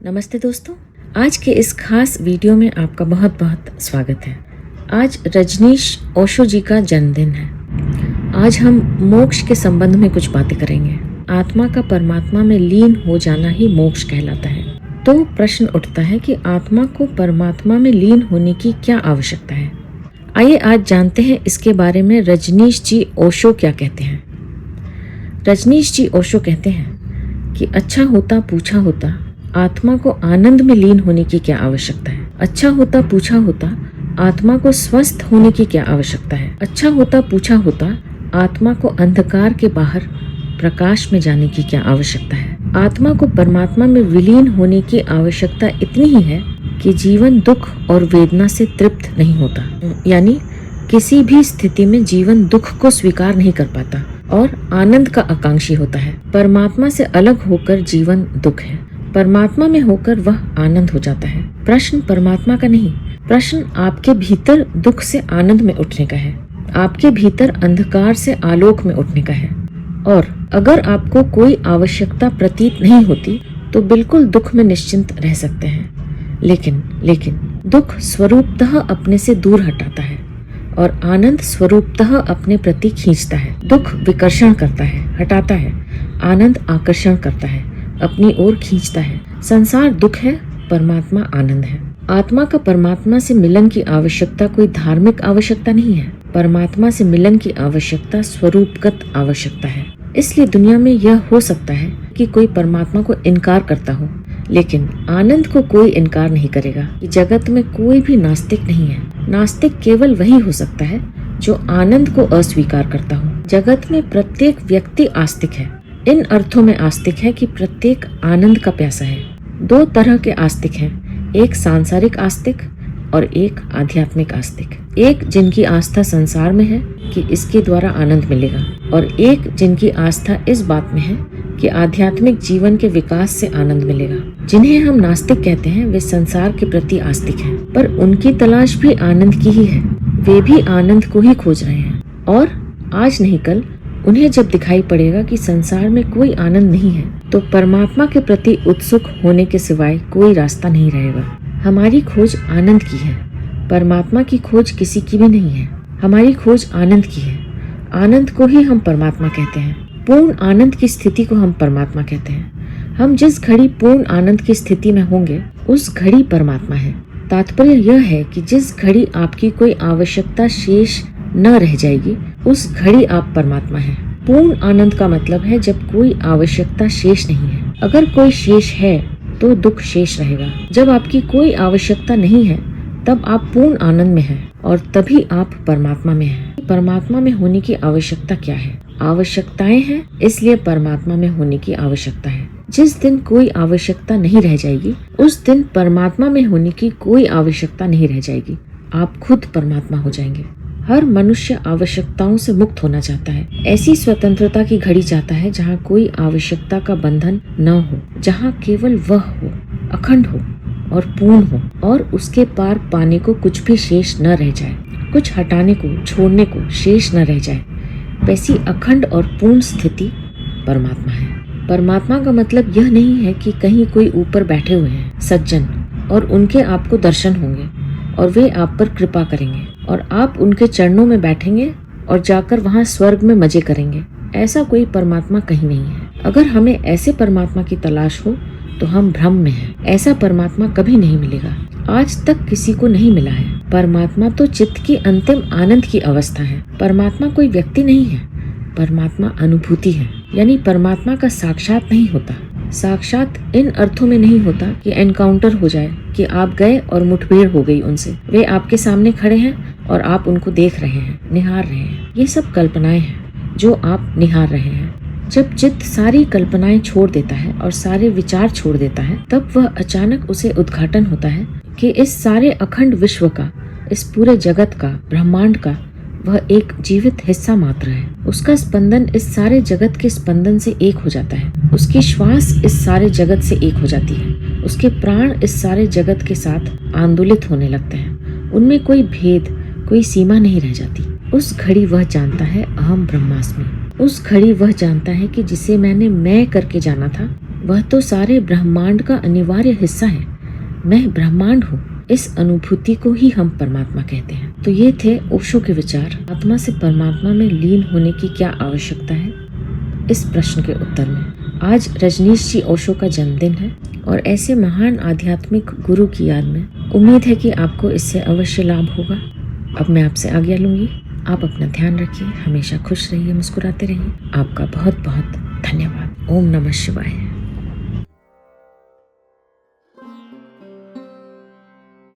नमस्ते दोस्तों, आज के इस खास वीडियो में आपका बहुत बहुत स्वागत है। आज रजनीश ओशो जी का जन्मदिन है। आज हम मोक्ष के संबंध में कुछ बातें करेंगे। आत्मा का परमात्मा में लीन हो जाना ही मोक्ष कहलाता है। तो प्रश्न उठता है कि आत्मा को परमात्मा में लीन होने की क्या आवश्यकता है। आइए आज जानते हैं इसके बारे में रजनीश जी ओशो क्या कहते हैं। रजनीश जी ओशो कहते हैं कि अच्छा होता पूछा होता आत्मा को आनंद में लीन होने की क्या आवश्यकता है। अच्छा होता पूछा होता आत्मा को स्वस्थ होने की क्या आवश्यकता है। अच्छा होता पूछा होता आत्मा को अंधकार के बाहर प्रकाश में जाने की क्या आवश्यकता है। आत्मा को परमात्मा में विलीन होने की आवश्यकता इतनी ही है कि जीवन दुख और वेदना से तृप्त नहीं होता, यानी किसी भी स्थिति में जीवन दुख को स्वीकार नहीं कर पाता और आनंद का आकांक्षी होता है। परमात्मा से अलग होकर जीवन दुख है, परमात्मा में होकर वह आनंद हो जाता है। प्रश्न परमात्मा का नहीं, प्रश्न आपके भीतर दुख से आनंद में उठने का है, आपके भीतर अंधकार से आलोक में उठने का है। और अगर आपको कोई आवश्यकता प्रतीत नहीं होती तो बिल्कुल दुख में निश्चिंत रह सकते हैं। लेकिन दुख स्वरूपतः अपने से दूर हटाता है और आनंद स्वरूपतः अपने प्रति खींचता है। दुख विकर्षण करता है, हटाता है, आनंद आकर्षण करता है, अपनी ओर खींचता है। संसार दुख है, परमात्मा आनंद है। आत्मा का परमात्मा से मिलन की आवश्यकता कोई धार्मिक आवश्यकता नहीं है। परमात्मा से मिलन की आवश्यकता स्वरूपगत आवश्यकता है। इसलिए दुनिया में यह हो सकता है कि कोई परमात्मा को इनकार करता हो, लेकिन आनंद को कोई इनकार नहीं करेगा। जगत में कोई भी नास्तिक नहीं है। नास्तिक केवल वही हो सकता है जो आनंद को अस्वीकार करता हो। जगत में प्रत्येक व्यक्ति आस्तिक है। इन अर्थों में आस्तिक है कि प्रत्येक आनंद का प्यासा है। दो तरह के आस्तिक हैं, एक सांसारिक आस्तिक और एक आध्यात्मिक आस्तिक। एक जिनकी आस्था संसार में है कि इसके द्वारा आनंद मिलेगा, और एक जिनकी आस्था इस बात में है कि आध्यात्मिक जीवन के विकास से आनंद मिलेगा। जिन्हें हम नास्तिक कहते हैं वे संसार के प्रति आस्तिक हैं, पर उनकी तलाश भी आनंद की ही है। वे भी आनंद को ही खोज रहे हैं, और आज नहीं कल उन्हें जब दिखाई पड़ेगा कि संसार में कोई आनंद नहीं है तो परमात्मा के प्रति उत्सुक होने के सिवाय कोई रास्ता नहीं रहेगा। हमारी खोज आनंद की है, परमात्मा की खोज किसी की भी नहीं है। हमारी खोज आनंद की है। आनंद को ही हम परमात्मा कहते हैं। पूर्ण आनंद की स्थिति को हम परमात्मा कहते हैं। हम जिस घड़ी पूर्ण आनंद की स्थिति में होंगे उस घड़ी परमात्मा है। तात्पर्य यह है कि जिस घड़ी आपकी कोई आवश्यकता शेष न रह जाएगी उस घड़ी आप परमात्मा हैं। पूर्ण आनंद का मतलब है जब कोई आवश्यकता शेष नहीं है। अगर कोई शेष है तो दुख शेष रहेगा। जब आपकी कोई आवश्यकता नहीं है तब आप पूर्ण आनंद में हैं और तभी आप परमात्मा में हैं। परमात्मा में होने की आवश्यकता क्या है? आवश्यकताएं हैं, इसलिए परमात्मा में होने की आवश्यकता है। जिस दिन कोई आवश्यकता नहीं रह जाएगी उस दिन परमात्मा में होने की कोई आवश्यकता नहीं रह जाएगी। आप खुद परमात्मा हो जाएंगे। हर मनुष्य आवश्यकताओं से मुक्त होना चाहता है। ऐसी स्वतंत्रता की घड़ी चाहता है जहाँ कोई आवश्यकता का बंधन न हो, जहाँ केवल वह हो, अखंड हो और पूर्ण हो, और उसके पार पाने को कुछ भी शेष न रह जाए, कुछ हटाने को, छोड़ने को शेष न रह जाए। वैसी अखंड और पूर्ण स्थिति परमात्मा है। परमात्मा का मतलब यह नहीं है कि कहीं कोई ऊपर बैठे हुए हैं सज्जन और उनके आपको दर्शन होंगे और वे आप पर कृपा करेंगे और आप उनके चरणों में बैठेंगे और जाकर वहां स्वर्ग में मजे करेंगे। ऐसा कोई परमात्मा कहीं नहीं है। अगर हमें ऐसे परमात्मा की तलाश हो तो हम भ्रम में हैं। ऐसा परमात्मा कभी नहीं मिलेगा, आज तक किसी को नहीं मिला है। परमात्मा तो चित्त की अंतिम आनंद की अवस्था है। परमात्मा कोई व्यक्ति नहीं है, परमात्मा अनुभूति है। यानी परमात्मा का साक्षात नहीं होता। साक्षात इन अर्थों में नहीं होता कि एनकाउंटर हो जाए, कि आप गए और मुठभेड़ हो गई उनसे। वे आपके सामने खड़े हैं और आप उनको देख रहे हैं, निहार रहे हैं। ये सब कल्पनाएं हैं जो आप निहार रहे हैं। जब चित्त सारी कल्पनाएं छोड़ देता है और सारे विचार छोड़ देता है तब वह अचानक उसे उद्घाटन होता है कि इस सारे अखंड विश्व का, इस पूरे जगत का, ब्रह्मांड का वह एक जीवित हिस्सा मात्र है। उसका स्पंदन इस सारे जगत के स्पंदन से एक हो जाता है। उसकी श्वास इस सारे जगत से एक हो जाती है। उसके प्राण इस सारे जगत के साथ आंदोलित होने लगते हैं। उनमें कोई भेद, कोई सीमा नहीं रह जाती। उस घड़ी वह जानता है अहम ब्रह्मास्मि। उस घड़ी वह जानता है कि जिसे मैंने मैं करके जाना था वह तो सारे ब्रह्मांड का अनिवार्य हिस्सा है। मैं ब्रह्मांड हूँ, इस अनुभूति को ही हम परमात्मा कहते हैं। तो ये थे ओशो के विचार। आत्मा से परमात्मा में लीन होने की क्या आवश्यकता है, इस प्रश्न के उत्तर में। आज रजनीश जी ओशो का जन्मदिन है और ऐसे महान आध्यात्मिक गुरु की याद में उम्मीद है कि आपको इससे अवश्य लाभ होगा। अब मैं आपसे आज्ञा लूंगी। आप अपना ध्यान रखिए, हमेशा खुश रहिए, मुस्कुराते रहिए। आपका बहुत बहुत धन्यवाद। ओम नमः शिवाय।